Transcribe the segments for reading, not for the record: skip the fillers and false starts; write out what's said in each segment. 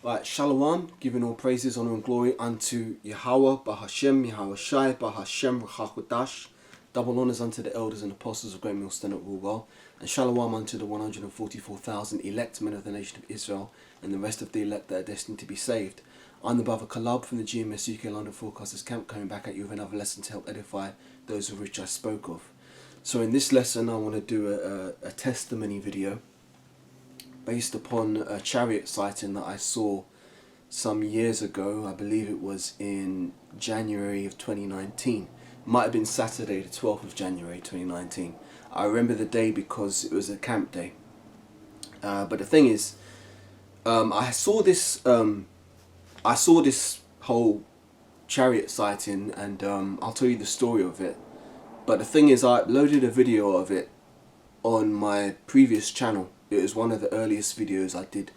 Right, Shalom, giving all praises, honor and glory unto Yahweh, Bahashem, Yahweh Shai, Bahashem, Rachakodash. Double honors unto the elders and apostles of Great Millstone at Rule, and Shalom unto the 144,000 elect men of the nation of Israel, and the rest of the elect that are destined to be saved. I'm the brother Kalab from the GMS UK London Forecasters Camp, coming back at you with another lesson to help edify those of which I spoke of. So in this lesson I want to do a testimony video based upon a Chariot sighting that I saw some years ago. I believe it was in January of 2019. Might have been Saturday the 12th of January 2019. I remember the day because it was a camp day. But the thing is, I saw this whole Chariot sighting, and I'll tell you the story of it. But the thing is, I uploaded a video of it on my previous channel. It was one of the earliest videos I did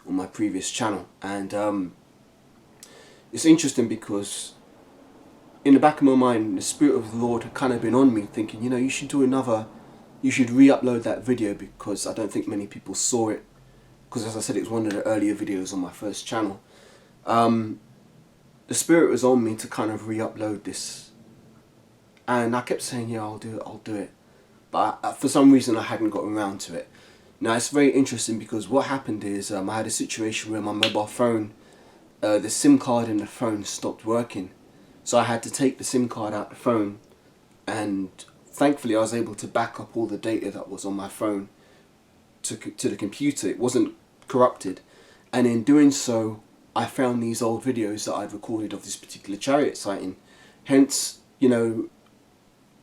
on my previous channel, and it's interesting because in the back of my mind the Spirit of the Lord had kind of been on me, thinking, you know, you should re-upload that video, because I don't think many people saw it, because as I said, it was one of the earlier videos on my first channel. The Spirit was on me to kind of re-upload this, and I kept saying, yeah, I'll do it, but for some reason I hadn't gotten around to it. Now it's very interesting because what happened is I had a situation where my mobile phone, the SIM card in the phone stopped working. So I had to take the SIM card out of the phone, and thankfully I was able to back up all the data that was on my phone to the computer. It wasn't corrupted, and in doing so I found these old videos that I'd recorded of this particular Chariot sighting. Hence, you know,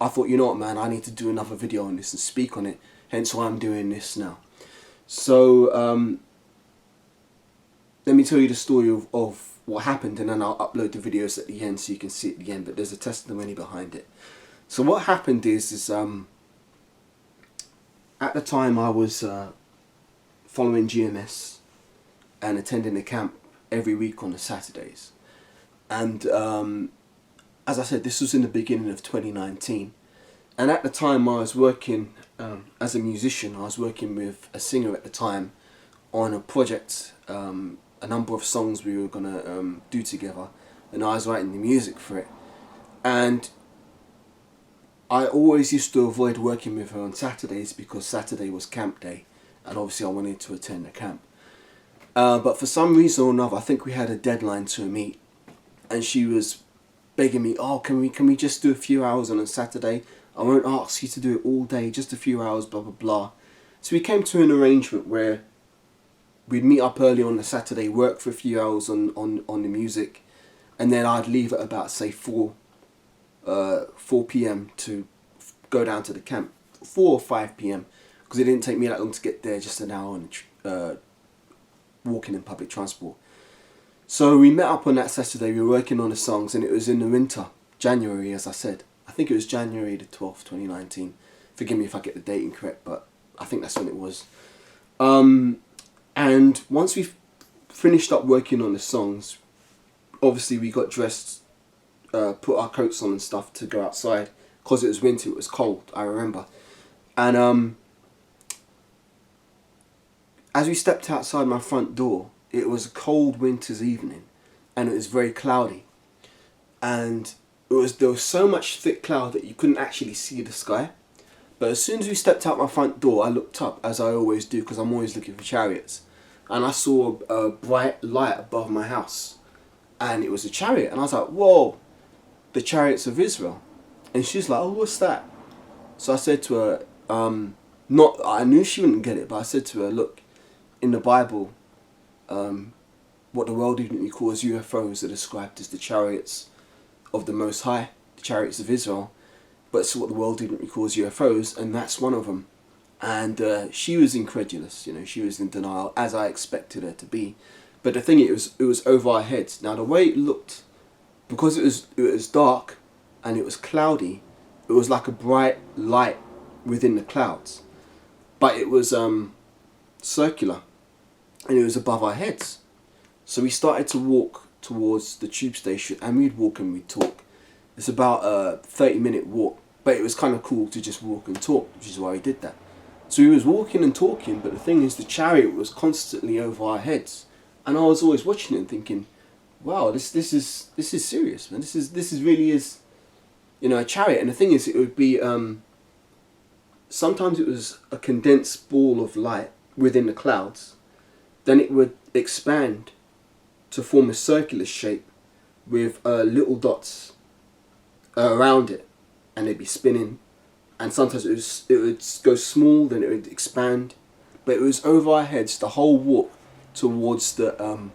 I thought, you know what, man, I need to do another video on this and speak on it. Hence why I'm doing this now. So let me tell you the story of what happened, and then I'll upload the videos at the end so you can see it at the end, but there's a testimony behind it. So what happened is at the time I was following GMS and attending the camp every week on the Saturdays. And as I said, this was in the beginning of 2019. And at the time I was working as a musician. I was working with a singer at the time on a project, a number of songs we were going to do together, and I was writing the music for it. And I always used to avoid working with her on Saturdays because Saturday was camp day, and obviously I wanted to attend the camp. But for some reason or another, I think we had a deadline to meet, and she was begging me, oh, can we just do a few hours on a Saturday? I won't ask you to do it all day, just a few hours, blah, blah, blah. So we came to an arrangement where we'd meet up early on a Saturday, work for a few hours on the music, and then I'd leave at about, say, 4 p.m. to go down to the camp, 4 or 5 p.m, because it didn't take me that long to get there, just an hour on walking in public transport. So we met up on that Saturday, we were working on the songs, and it was in the winter, January, as I said. I think it was January the 12th, 2019. Forgive me if I get the date incorrect, but I think that's when it was. And once we finished up working on the songs, obviously we got dressed, put our coats on and stuff to go outside, because it was winter, it was cold, I remember. And as we stepped outside my front door, it was a cold winter's evening, and it was very cloudy. And there was so much thick cloud that you couldn't actually see the sky. But as soon as we stepped out my front door, I looked up, as I always do, because I'm always looking for chariots. And I saw a bright light above my house, and it was a chariot. And I was like, whoa, the chariots of Israel. And she's like, oh, what's that? So I said to her, I knew she wouldn't get it, but I said to her, look, in the Bible, what the world even calls UFOs are described as the chariots of the Most High, the chariots of Israel, but it's what the world even calls UFOs, and that's one of them. And she was incredulous, you know, she was in denial, as I expected her to be. But the thing is, it was over our heads. Now the way it looked, because it was dark and it was cloudy, it was like a bright light within the clouds, but it was circular, and it was above our heads. So we started to walk towards the tube station, and we'd walk and we'd talk. It's about a 30-minute walk, but it was kind of cool to just walk and talk, which is why we did that. So we was walking and talking, but the thing is, the chariot was constantly over our heads, And I was always watching it and thinking, wow, this is serious, man. This is really is, you know, a chariot. And the thing is, it would be sometimes it was a condensed ball of light within the clouds. Then it would expand to form a circular shape with little dots around it, and they'd be spinning. And sometimes it would go small, then it would expand, but it was over our heads the whole walk towards the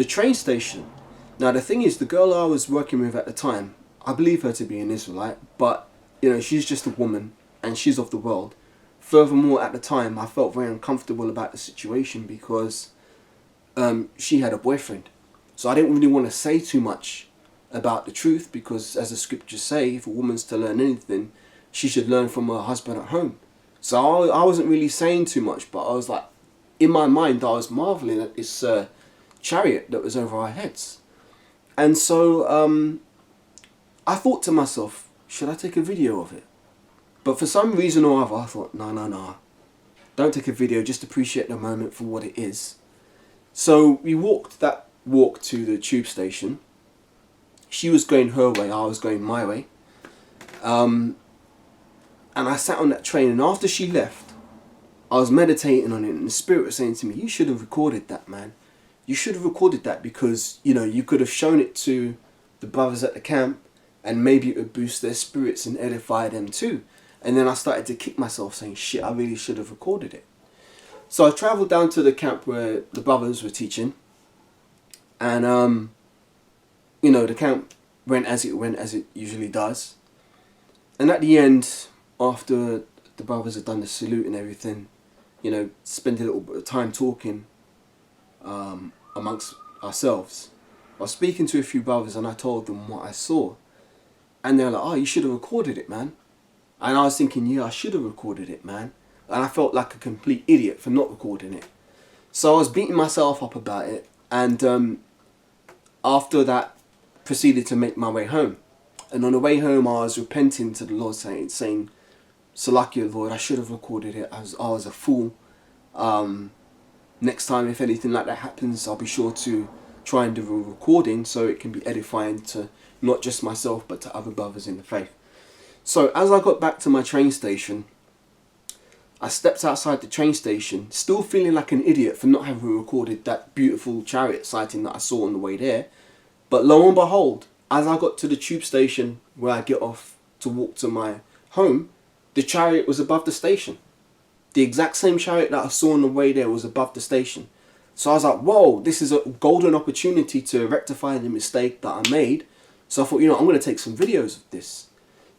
train station. Now the thing is, the girl I was working with at the time, I believe her to be an Israelite, but you know, she's just a woman and she's of the world. Furthermore, at the time, I felt very uncomfortable about the situation because she had a boyfriend. So I didn't really want to say too much about the truth, because as the scriptures say, if a woman's to learn anything, she should learn from her husband at home. So I wasn't really saying too much, but I was like, in my mind, I was marveling at this chariot that was over our heads. And so I thought to myself, should I take a video of it? But for some reason or other, I thought, no, don't take a video, just appreciate the moment for what it is. So we walked that walk to the tube station. She was going her way, I was going my way. And I sat on that train, and after she left, I was meditating on it, and the Spirit was saying to me, you should have recorded that, man. You should have recorded that, because, you know, you could have shown it to the brothers at the camp, and maybe it would boost their spirits and edify them too. And then I started to kick myself, saying, shit, I really should have recorded it. So I travelled down to the camp where the brothers were teaching, and you know, the camp went as it usually does. And at the end, after the brothers had done the salute and everything, you know, spent a little bit of time talking amongst ourselves. I was speaking to a few brothers, and I told them what I saw. And they were like, oh, you should have recorded it, man. And I was thinking, yeah, I should have recorded it, man. And I felt like a complete idiot for not recording it. So I was beating myself up about it. And after that, proceeded to make my way home. And on the way home, I was repenting to the Lord, saying, Salakia, Lord, I should have recorded it. I was a fool. Next time, if anything like that happens, I'll be sure to try and do a recording so it can be edifying to not just myself, but to other brothers in the faith. So as I got back to my train station, I stepped outside the train station, still feeling like an idiot for not having recorded that beautiful chariot sighting that I saw on the way there. But lo and behold, as I got to the tube station where I get off to walk to my home, the chariot was above the station. The exact same chariot that I saw on the way there was above the station. So I was like, whoa, this is a golden opportunity to rectify the mistake that I made. So I thought, you know, I'm going to take some videos of this.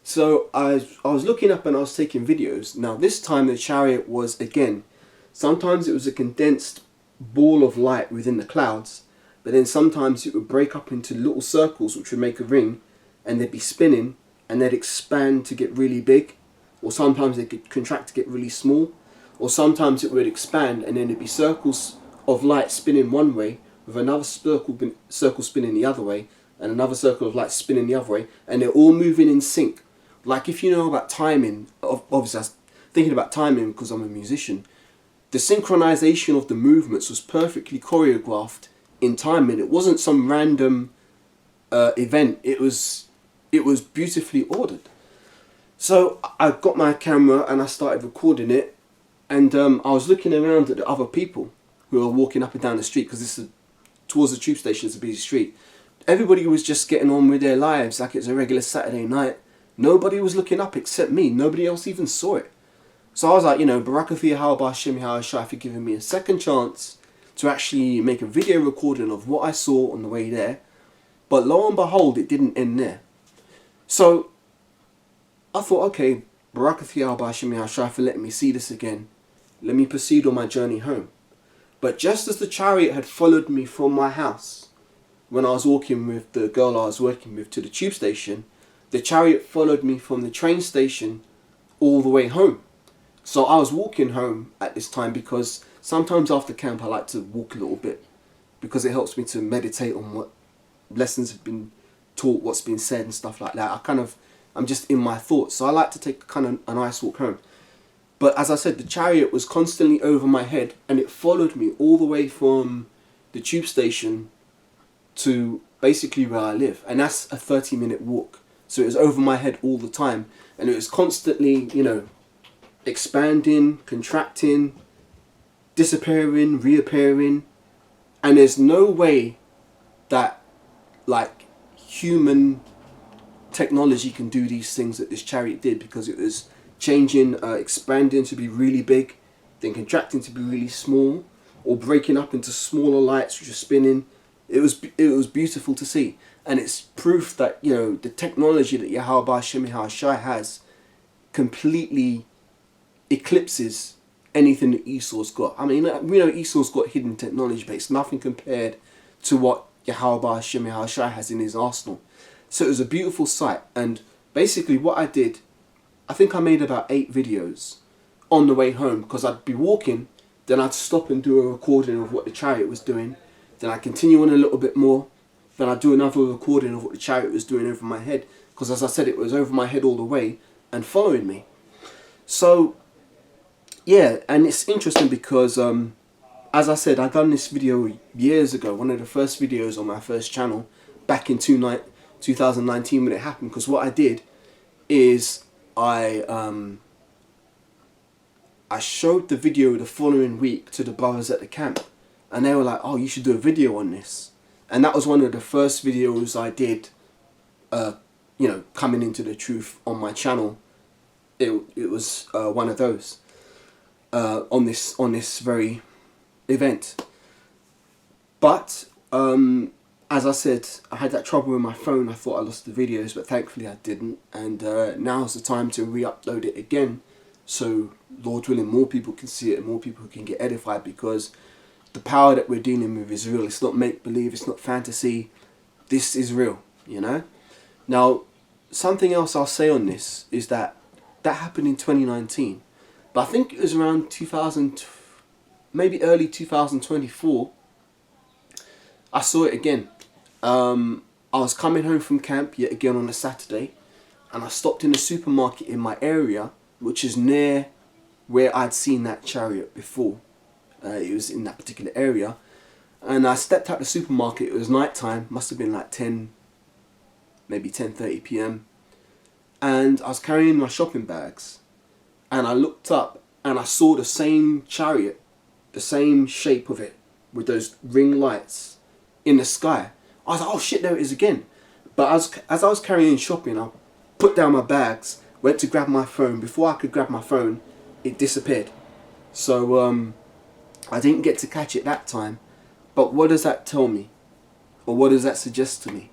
So I was looking up and I was taking videos. Now this time the chariot was, again, sometimes it was a condensed ball of light within the clouds, but then sometimes it would break up into little circles which would make a ring, and they'd be spinning and they'd expand to get really big, or sometimes they could contract to get really small, or sometimes it would expand and then there'd be circles of light spinning one way with another circle spinning the other way and another circle of light spinning the other way, and they're all moving in sync. Like, if you know about timing, obviously I was thinking about timing because I'm a musician, the synchronization of the movements was perfectly choreographed in timing. It wasn't some random event. It was beautifully ordered. So I got my camera and I started recording it, and I was looking around at the other people who were walking up and down the street, because this is towards the tube station, it's a busy street. Everybody was just getting on with their lives like it's a regular Saturday night. Nobody was looking up except me. Nobody else even saw it. So I was like, you know, Barakathia Hawba Hashem Shai for giving me a second chance to actually make a video recording of what I saw on the way there. But lo and behold, it didn't end there. So I thought, okay, Barakathia Hawba Hashem Shai for letting me see this again. Let me proceed on my journey home. But just as the chariot had followed me from my house, when I was walking with the girl I was working with to the tube station, the chariot followed me from the train station all the way home. So I was walking home at this time, because sometimes after camp I like to walk a little bit, because it helps me to meditate on what lessons have been taught, what's been said and stuff like that. I'm just in my thoughts, so I like to take kind of a nice walk home. But as I said, the chariot was constantly over my head, and it followed me all the way from the tube station to basically where I live, and that's a 30-minute walk. So it was over my head all the time, and it was constantly, you know, expanding, contracting, disappearing, reappearing, and there's no way that like human technology can do these things that this chariot did, because it was changing, expanding to be really big, then contracting to be really small, or breaking up into smaller lights which are spinning. It was beautiful to see, and it's proof that, you know, the technology that Yahweh Shemi Shai has completely eclipses anything that Esau's got. I mean, we know Esau's got hidden technology, but it's nothing compared to what Yahweh Shemi Shai has in his arsenal. So it was a beautiful sight, and basically what I did, I think I made about 8 videos on the way home, because I'd be walking, then I'd stop and do a recording of what the chariot was doing, then I'd continue on a little bit more, then I'd do another recording of what the chariot was doing over my head, because as I said, it was over my head all the way and following me. So yeah, and it's interesting because as I said, I'd done this video years ago, one of the first videos on my first channel, back in 2019 when it happened, because what I did is I showed the video the following week to the brothers at the camp, and they were like, oh, you should do a video on this. And that was one of the first videos I did, you know, coming into the truth on my channel. It was one of those on this very event. But as I said, I had that trouble with my phone. I thought I lost the videos, but thankfully I didn't. And now's the time to re-upload it again, so Lord willing, more people can see it and more people can get edified, because the power that we're dealing with is real. It's not make-believe, it's not fantasy. This is real, you know. Now, something else I'll say on this is that happened in 2019, but I think it was around 2000, maybe early 2024, I saw it again. I was coming home from camp yet again on a Saturday, and I stopped in a supermarket in my area, which is near where I'd seen that chariot before. It was in that particular area, and I stepped out the supermarket. It was night time, must have been like 10, maybe 10:30 p.m. and I was carrying my shopping bags, and I looked up and I saw the same chariot, the same shape of it, with those ring lights in the sky. I was like, oh shit, there it is again. But as I was carrying shopping, I put down my bags, went to grab my phone. Before I could grab my phone, it disappeared. So I didn't get to catch it that time. But what does that tell me? Or what does that suggest to me?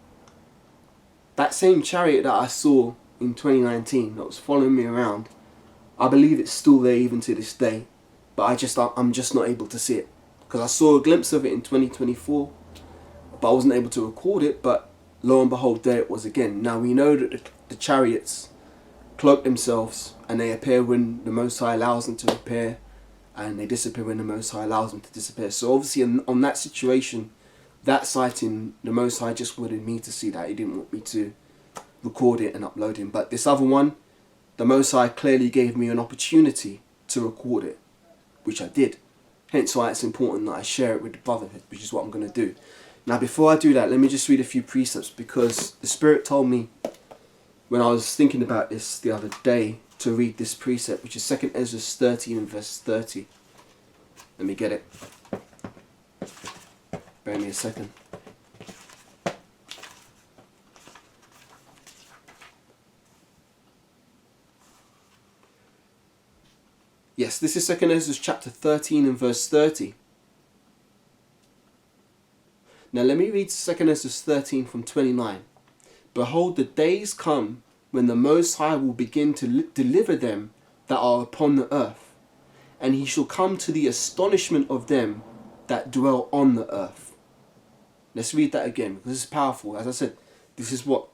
That same chariot that I saw in 2019 that was following me around, I believe it's still there even to this day, but I'm just not able to see it, because I saw a glimpse of it in 2024, but I wasn't able to record it. But lo and behold, there it was again. Now we know that the chariots cloak themselves, and they appear when the Most High allows them to appear, and they disappear when the Most High allows them to disappear. So obviously on that situation, that sighting, the Most High just wanted me to see that. He didn't want me to record it and upload it. But this other one, the Most High clearly gave me an opportunity to record it, which I did. Hence why it's important that I share it with the brotherhood, which is what I'm going to do. Now before I do that, let me just read a few precepts, because the Spirit told me when I was thinking about this the other day to read this precept, which is 2 Esdras 13 and verse 30. Let me get it. Bear me a second. Yes, this is 2 Esdras chapter 13 and verse 30. Now let me read 2 Esdras 13 from 29. Behold, the days come when the Most High will begin to deliver them that are upon the earth, and he shall come to the astonishment of them that dwell on the earth. Let's read that again, because this is powerful. As I said, this is what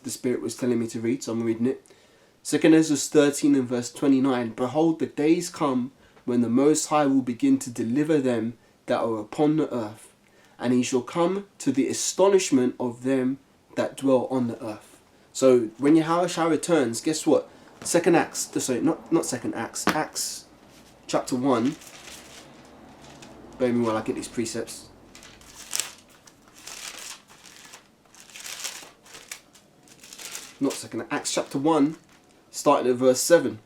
the Spirit was telling me to read, so I'm reading it. 2 Esdras 13 and verse 29. Behold, the days come when the Most High will begin to deliver them that are upon the earth, and he shall come to the astonishment of them that dwell on the earth. So when Yahushua returns, guess what? Second Acts, sorry, not Second Acts, Acts chapter 1. Bear with me while I get these precepts. Not Second Acts chapter 1, starting at verse 7.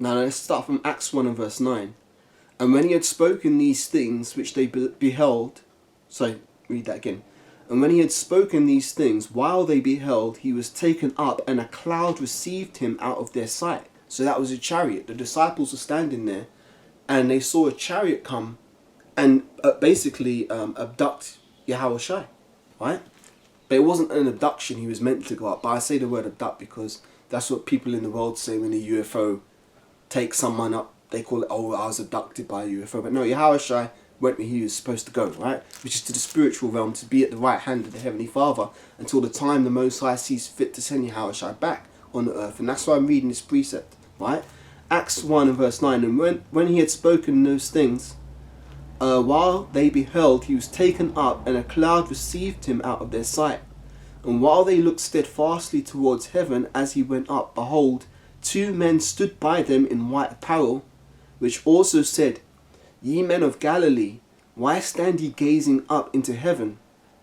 Now let's start from Acts 1 and verse 9. And when he had spoken these things which they beheld, sorry, read that again. And when he had spoken these things, while they beheld, he was taken up, and a cloud received him out of their sight. So that was a chariot. The disciples were standing there, and they saw a chariot come and basically abduct Yahushua, right? But it wasn't an abduction. He was meant to go up. But I say the word abduct because that's what people in the world say when a UFO takes someone up. They call it, oh, I was abducted by a UFO. But no, Yahushua went where he was supposed to go, right? Which is to the spiritual realm, to be at the right hand of the Heavenly Father until the time the Most High sees fit to send Yahushua back on the earth. And that's why I'm reading this precept, right? Acts 1 and verse 9. And when he had spoken those things, while they beheld, he was taken up, and a cloud received him out of their sight. And while they looked steadfastly towards heaven as he went up, behold, 2 men stood by them in white apparel, which also said, Ye men of Galilee, why stand ye gazing up into heaven?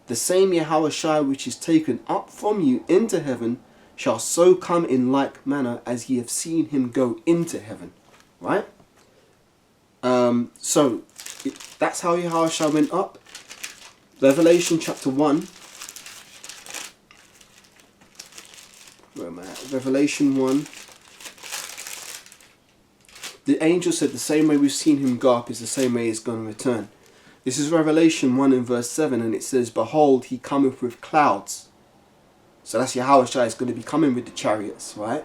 The same Yahushua which is taken up from you into heaven shall so come in like manner as ye have seen him go into heaven. Right? That's how Yahushua went up. Revelation chapter 1. Where am I at? Revelation 1. The angel said the same way we've seen him go up is the same way he's going to return. This is Revelation 1 and verse 7, and it says, Behold, he cometh with clouds. So that's Yahushua is going to be coming with the chariots, right?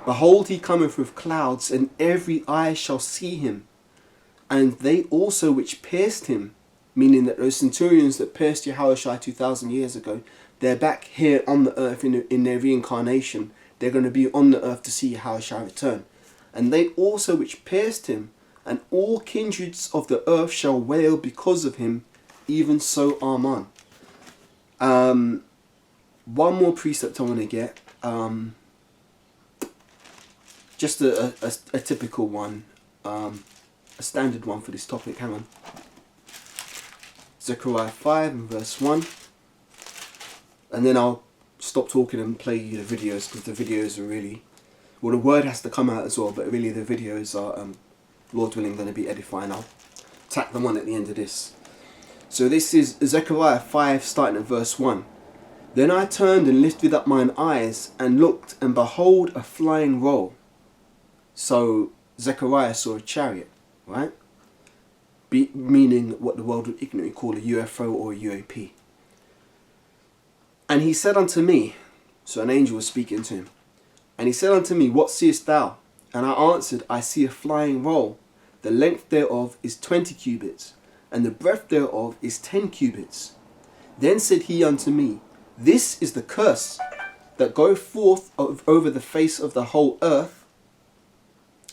Behold, he cometh with clouds, and every eye shall see him. And they also which pierced him, meaning that those centurions that pierced Yahushua 2,000 years ago, they're back here on the earth in their reincarnation. They're going to be on the earth to see Yahushua return. And they also which pierced him, and all kindreds of the earth shall wail because of him, even so, Amen. One more precept I want to get. Just a typical one. A standard one for this topic. Hang on. Zechariah 5 and verse 1. And then I'll stop talking and play you the videos, because the videos are really... Well, the word has to come out as well, but really the videos are, Lord willing, going to be edifying. I'll tack them on at the end of this. So this is Zechariah 5, starting at verse 1. Then I turned and lifted up mine eyes, and looked, and behold, a flying roll. So Zechariah saw a chariot, right? Meaning what the world would ignorantly call a UFO or a UAP. And he said unto me, so an angel was speaking to him, and he said unto me, What seest thou? And I answered, I see a flying roll. The length thereof is 20 cubits, and the breadth thereof is 10 cubits. Then said he unto me, This is the curse that goeth forth over the face of the whole earth.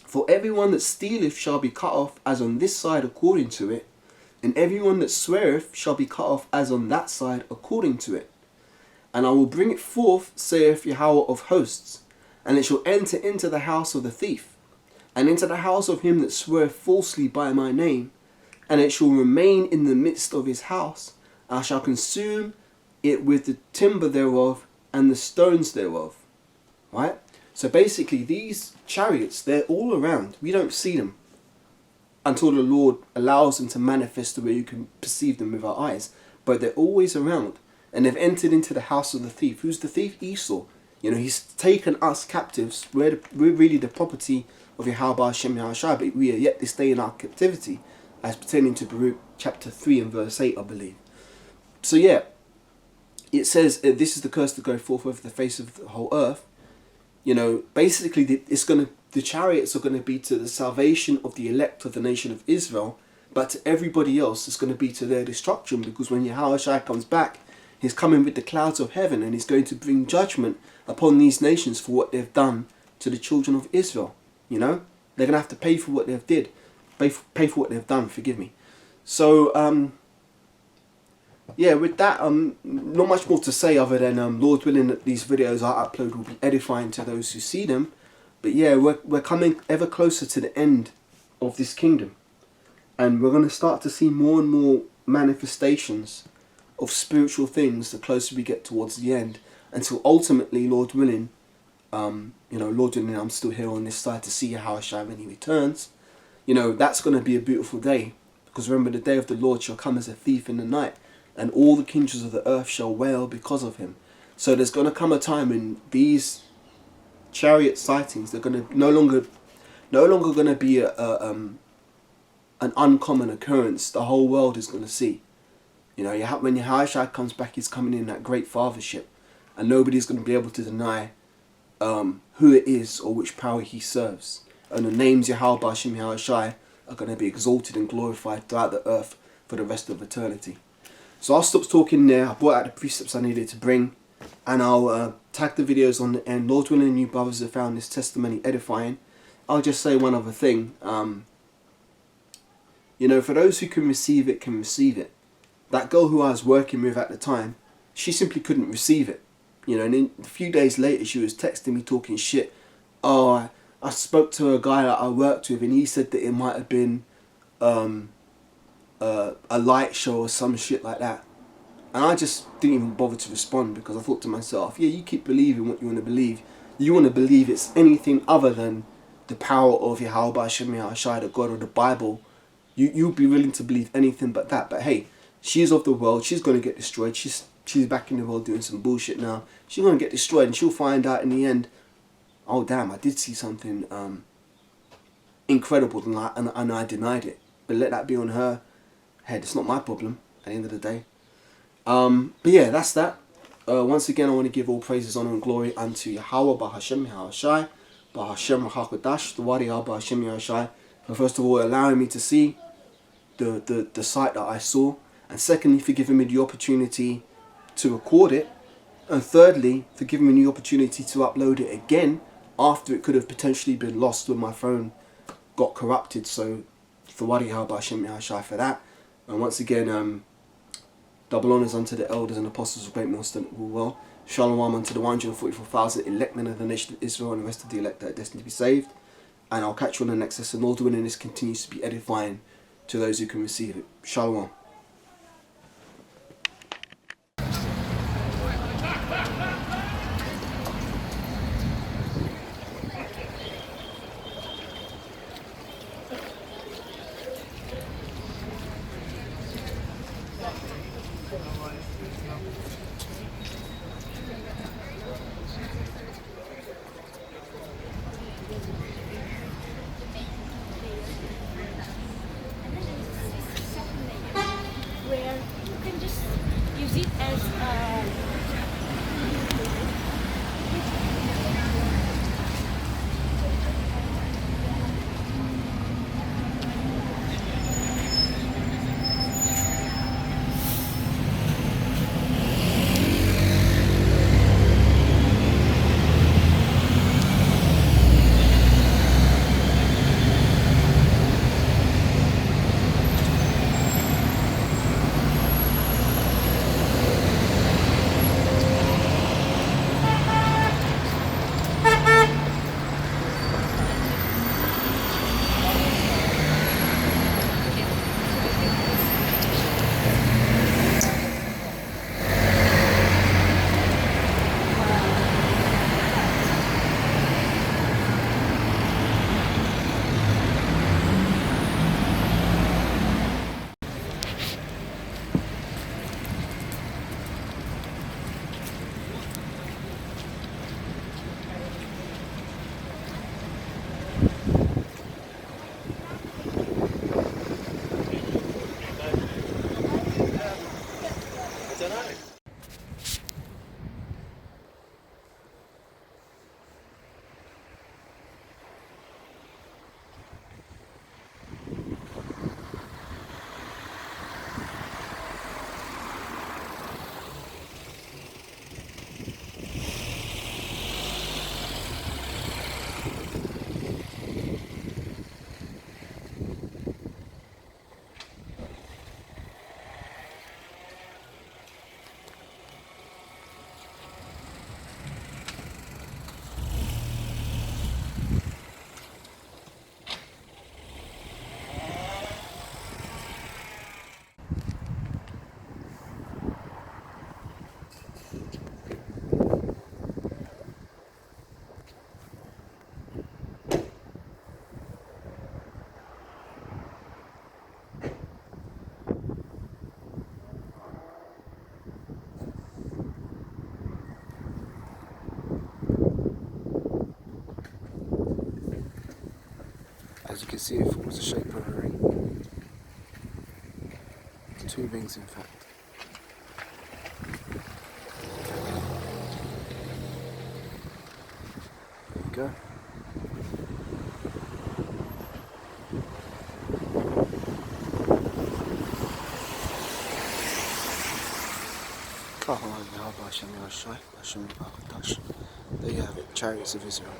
For everyone that stealeth shall be cut off as on this side according to it, and everyone that sweareth shall be cut off as on that side according to it. And I will bring it forth, saith Yahweh of hosts, and it shall enter into the house of the thief, and into the house of him that sweareth falsely by my name, and it shall remain in the midst of his house. I shall consume it with the timber thereof, and the stones thereof. Right? So basically these chariots, they're all around. We don't see them until the Lord allows them to manifest the way you can perceive them with our eyes. But they're always around. And they've entered into the house of the thief. Who's the thief? Esau. You know, he's taken us captives. We're really the property of Yahweh Hashem Yahushua, but we are yet to stay in our captivity, as pertaining to Baruch chapter 3 and verse 8, I believe. So yeah, it says, this is the curse that goes forth over the face of the whole earth. You know, basically the chariots are going to be to the salvation of the elect of the nation of Israel, but to everybody else it's going to be to their destruction, because when Yahushua comes back, he's coming with the clouds of heaven, and he's going to bring judgment upon these nations for what they've done to the children of Israel. You know, they're going to have to pay for what they've did, pay for what they've done. Forgive me. So yeah, with that, not much more to say other than Lord willing that these videos I upload will be edifying to those who see them. But yeah, we're coming ever closer to the end of this kingdom, and we're going to start to see more and more manifestations of spiritual things the closer we get towards the end, until ultimately, Lord willing, Lord willing, I'm still here on this side to see how I shine when He returns. That's going to be a beautiful day, because remember, the day of the Lord shall come as a thief in the night, and all the kingdoms of the earth shall wail because of Him. So there's going to come a time when these chariot sightings, they're going to no longer going to be an uncommon occurrence. The whole world is going to see. When Yahushua comes back, He's coming in that great fathership, and nobody's going to be able to deny who it is or which power He serves. And the names Yahweh Bashim Yahushua are going to be exalted and glorified throughout the earth for the rest of eternity. So I'll stop talking there. I brought out the precepts I needed to bring, and I'll tag the videos on the end. Lord willing, you brothers have found this testimony edifying. I'll just say one other thing. For those who can receive it, can receive it. That girl who I was working with at the time, she simply couldn't receive it. And then a few days later, she was texting me talking shit. Oh, I spoke to a guy that I worked with, and he said that it might have been a light show or some shit like that. And I just didn't even bother to respond, because I thought to myself, yeah, you keep believing what you want to believe. You want to believe it's anything other than the power of Yahweh Hashem Yahushua, the God of the Bible. You'll be willing to believe anything but that. But hey, she's of the world. She's going to get destroyed. She's back in the world doing some bullshit now. She's going to get destroyed, and she'll find out in the end, oh damn, I did see something incredible, and I denied it. But let that be on her head. It's not my problem at the end of the day. But yeah, that's that. Once again, I want to give all praises, honor and glory unto Yahweh Bahashem Yahushai, Bahashem Hakodash, the Wadi Bahashem Yahushai, for first of all allowing me to see the sight that I saw, and secondly for giving me the opportunity to record it, and thirdly for giving me the opportunity to upload it again after it could have potentially been lost when my phone got corrupted. So for Wadi Bahashem Yahushai for that. And once again, double honours unto the elders and apostles of Great Millstone that rule well. Shalom unto the 144,000 elect men of the nation of Israel and the rest of the elect that are destined to be saved. And I'll catch you on the next lesson. Lord willing, this continues to be edifying to those who can receive it. Shalom. Where you can just use it as As you can see, it forms the shape of a ring. 2 rings, in fact. There you go. There you have it, Chariots of Israel.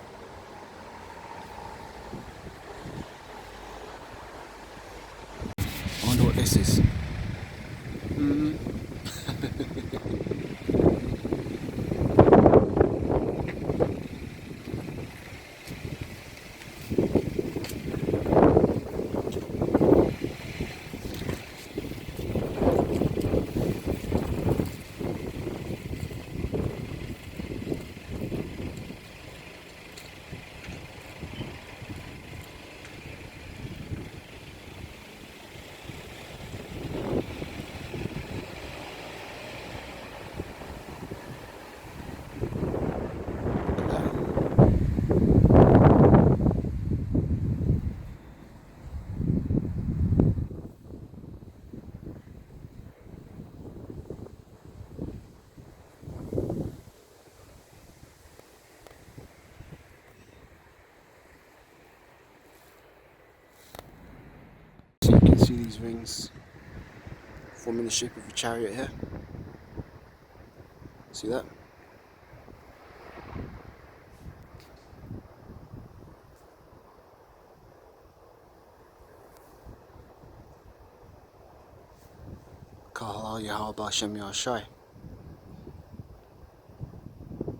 I wonder what this is. So you can see these rings forming the shape of a chariot here. See that?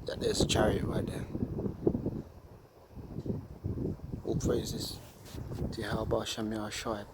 That there's a chariot right there. All praises to Yahweh Hashem Yahshai.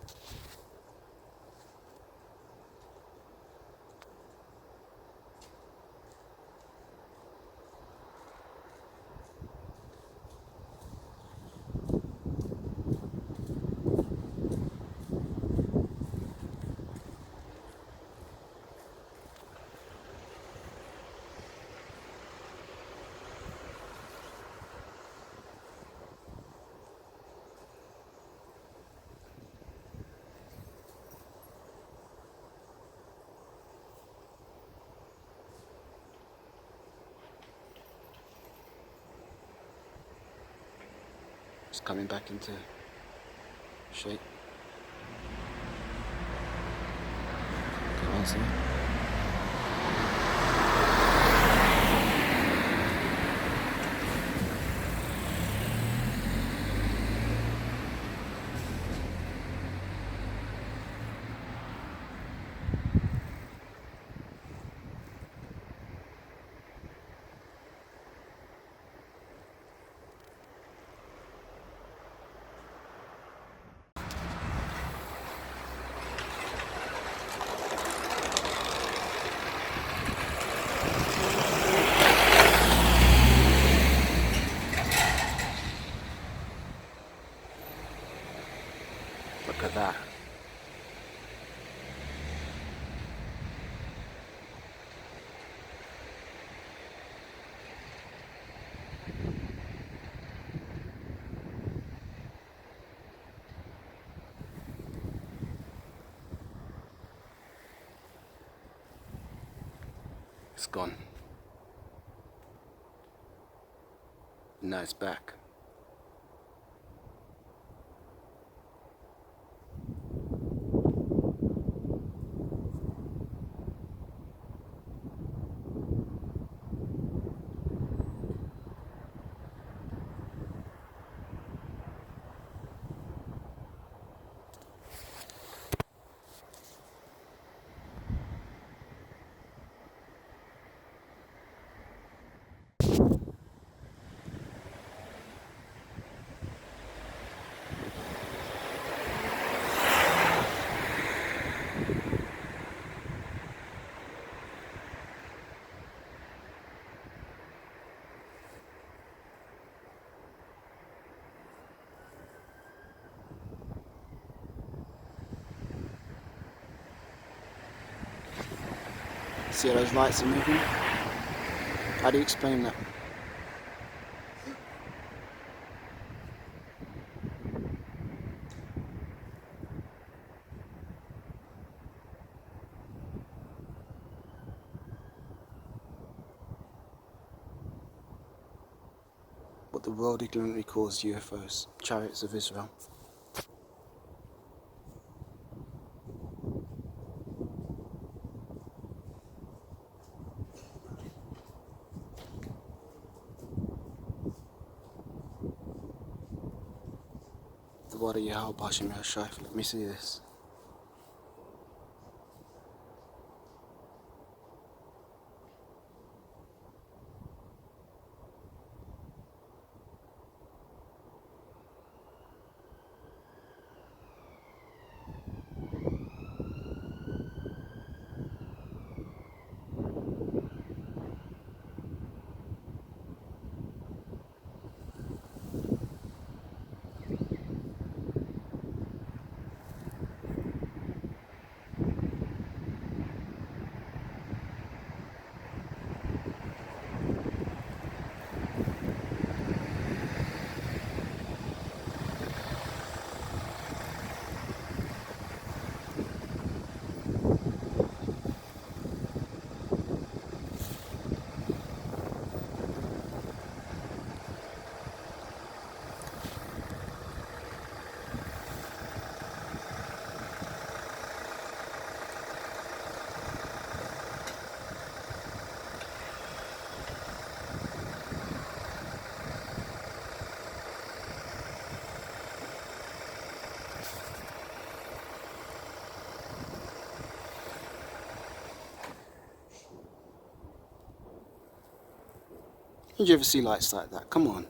It's coming back into shape. Come on, see? Look at that. It's gone. Now it's back. See how those lights are moving? How do you explain that? what the world ignorantly calls UFOs, chariots of Israel. The water Yahweh Bashim Yashai. Let me see this. Did you ever see lights like that? Come on.